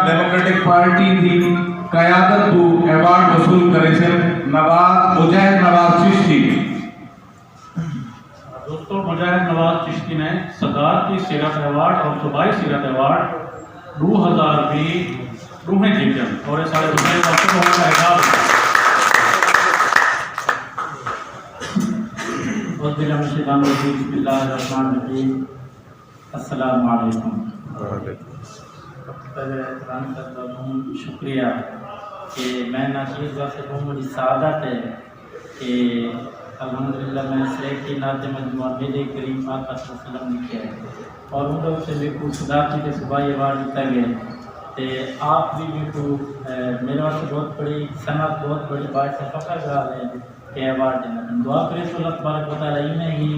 Democratic party थी कयादत को award वसूल करे से नवाज मुजाहिद नवाज चिश्ती। दोस्तों, मुजाहिद नवाज चिश्ती ने सदारती सीरत अवार्ड और सूबाई सीरत अवार्ड 2020 रूहें जीतन और सारे रुपये अस्सलाम वालेकुम। शुक्रिया कि मैं नाशीद वास्ते बहुत सादत है कि अल्हम्दुलिल्लाह मैं सेक्रेटरी नाते मजमूआ मेरे करीम आका सल्लल्लाहु अलैहि वसल्लम लिखे और उनके से मेरे को सदारती के सूबाई अवार्ड दिता गया। तो आप भी मेरे को मेरे वास्ते बहुत बड़ी सनत बहुत बड़ी बात से फ़ख्र गाल है कि अवार्ड देना। दुआ करें तो अल्लाह तबारक व तआला इन्हें ही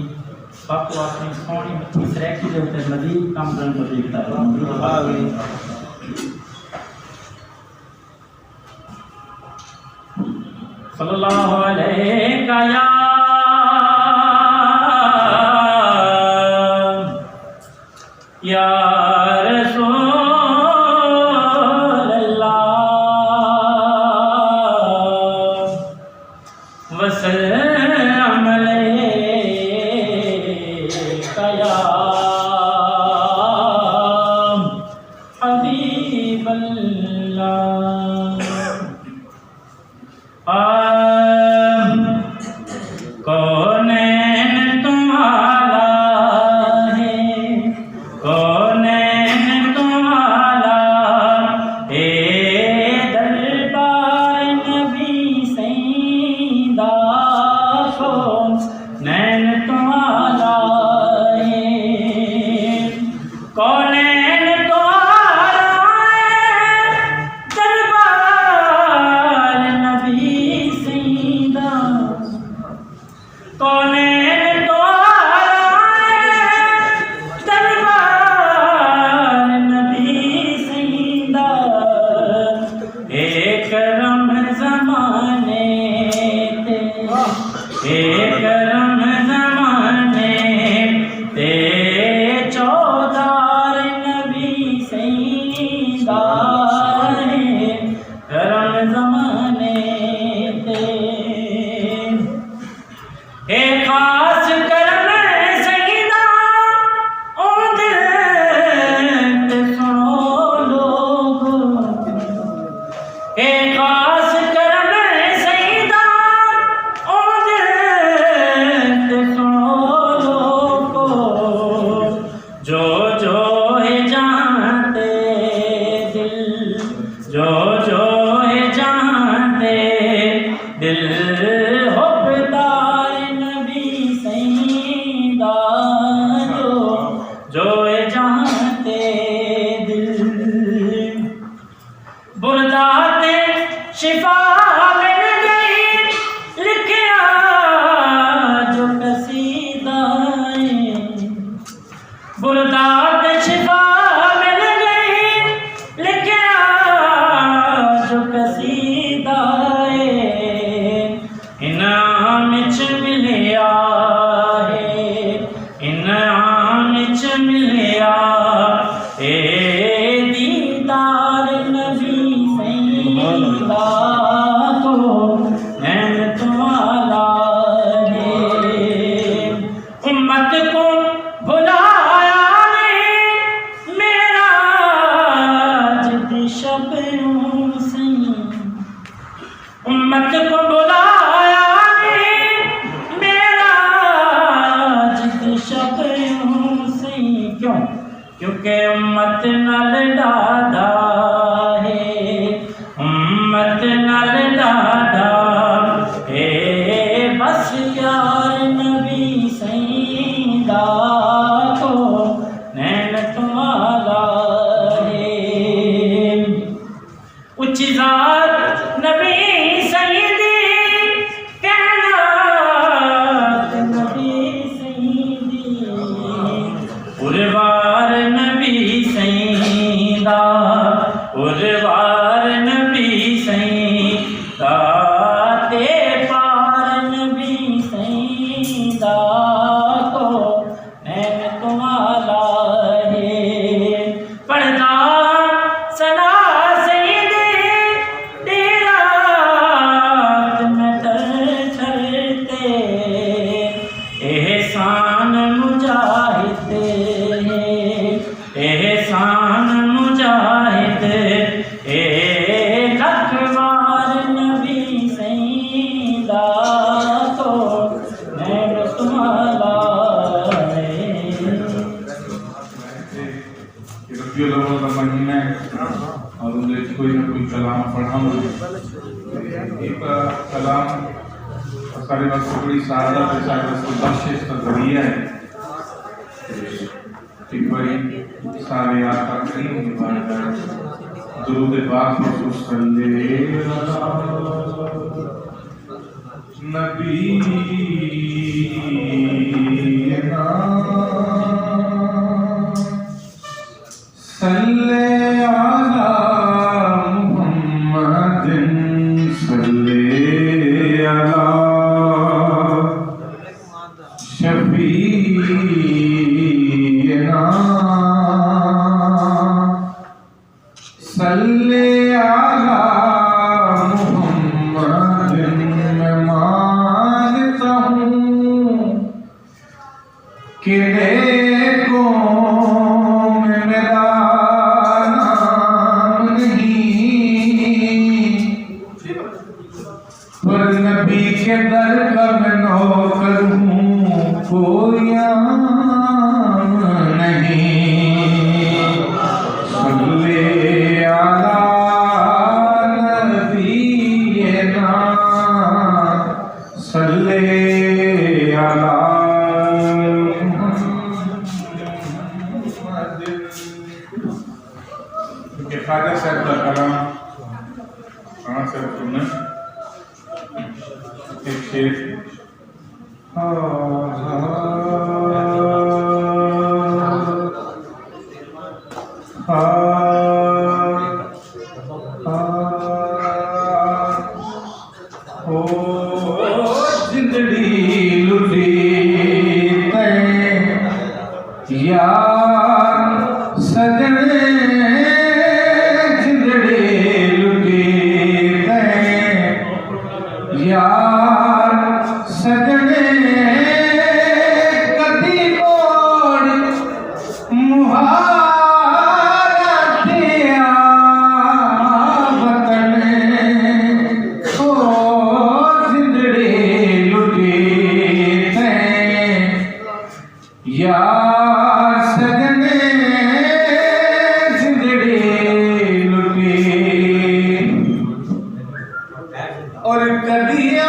पाक अपनी सोहनी सेक्रेटरी के ऊपर मज़ीद काम करने को देखता है। सल्लल्लाहु अलैहि या रसूल अल्लाह वसल्लम अलैका या हबीबल्लाह। मिल गई लिखिया जो कसीदाए बुरदात शिफा मिल गई लिखिया जो कसीदाए इनाम च मिलिया है इनाम च मिलिया दीदार नबी सैयदा को नैन तुम्हारा उम्मत को बुलाया ने मेरा जिद शब सही उम्मत को बुलाया ने मेरा जिद शब सही क्यों क्योंकि उम्मत नल डादा है उम्मत नल डादा है बस यार नबी सैयदा को नैन तुम्हारा है उच्ची ज़ात नबी सैयदी कहनात नबी सैयदी उर्वार नबी सैयदा उर्वार नबी सैयदा ते पार नबी सैयदा को नैन तुम्हारा है पर्दा सना सैयदी रात में ठहरते एहसान मुजाहिद एहसान मुजाहिद लखवार नबी सैयदा को नैन तुम्हारा रबियुल अव्वल का महीना है और उनसे कोई ना कोई कलाम पढ़ाऊँ एक कलाम सारे वक्त बड़ी सादा बख्शिश का जरिया है एक बड़ी सारे आका करीम की बात है दुरूद पाक में नबी सल्ले अला मुहम्मदिन सल्ले अला शफीना सल्ले अला मुहम्मदिन मैं मानता हूँ कि देखो मेरा नाम नहीं पर नबी के दर का मैं नौकर हूँ कोई आम नहीं सल्ले अला नबीना सल्ले अला ख्वाजा साहब का कलाम खाना साहब सुनना एक शेर जिंदड़ी लुटी यार सजने यार सजने कदी मोड़ मुहारा दिया वतन ओ जिंदड़ी लुटी यार सजने जिंदड़ी लुटी और कदिया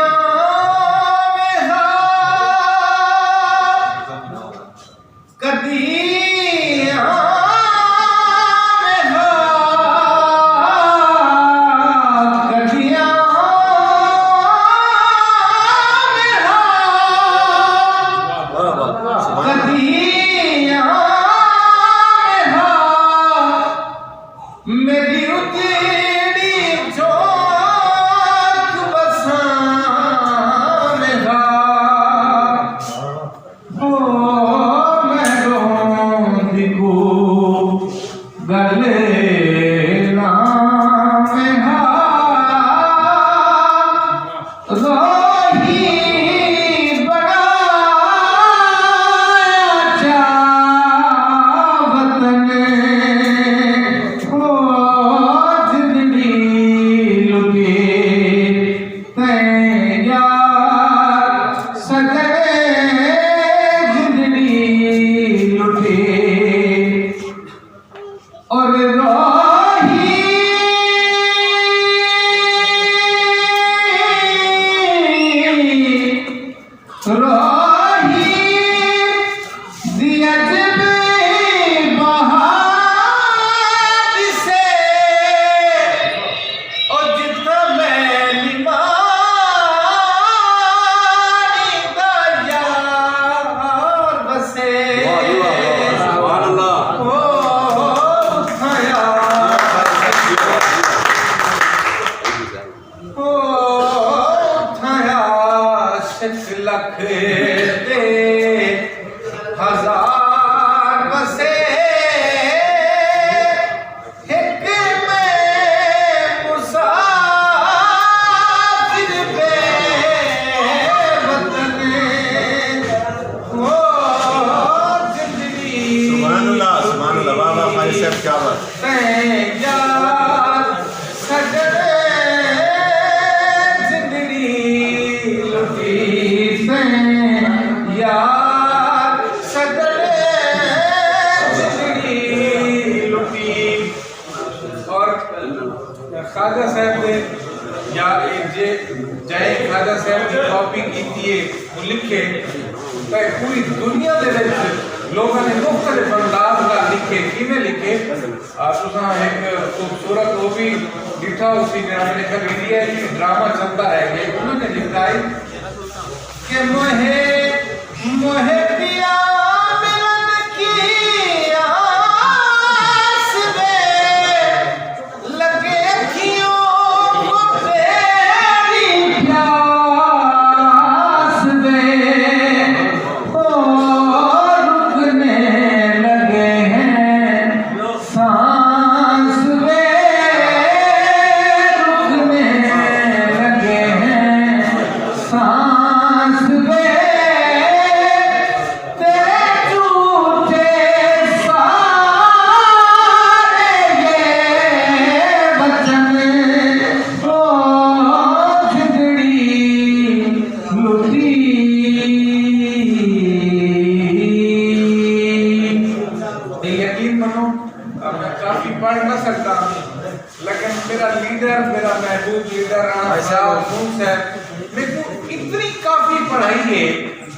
कदिया लख दे हजार बसे एक में मुसाफिर बे वतन वो जिंदगी सुभान अल्लाह बाबा भाई साहब क्या बात खाजा साहब ने या जे जय खाजा साहब की कॉपी की थी वो लिखे तो पूरी दुनिया दे लोगों ने मुख्तलिफ अंदाज का लिखे किमें लिखे तुसा एक खूबसूरत वो भी लिखा उसी ने मैंने कल इंडिया की ड्रामा चलता है कि उन्होंने लिखा है कि मोहे मोहे पिया मिलन की आस में लगे अखियों को तेरी प्यास में ओ रुकने लगे हैं सांस में रुकने लगे हैं सांस में मैं काफी पढ़ न सकता लेकिन मेरा लीडर मेरा महबूब लीडर मेरे को इतनी काफी पढ़ाई है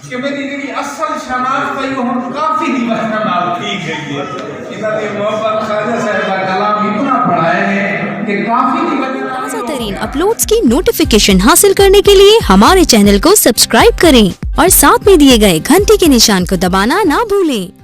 कि मेरी जी असल शनाख्त है वो हम काफी दीवाना नाल ठीक गई है इन्होंने मोहब्बत खाजा साहब का कलाम इतना पढ़ाया है कि काफी दीवाना ताज़ा तरीन अपलोड्स की नोटिफिकेशन हासिल करने के लिए हमारे चैनल को सब्सक्राइब करें और साथ में दिए गए घंटी के निशान को दबाना ना भूलें।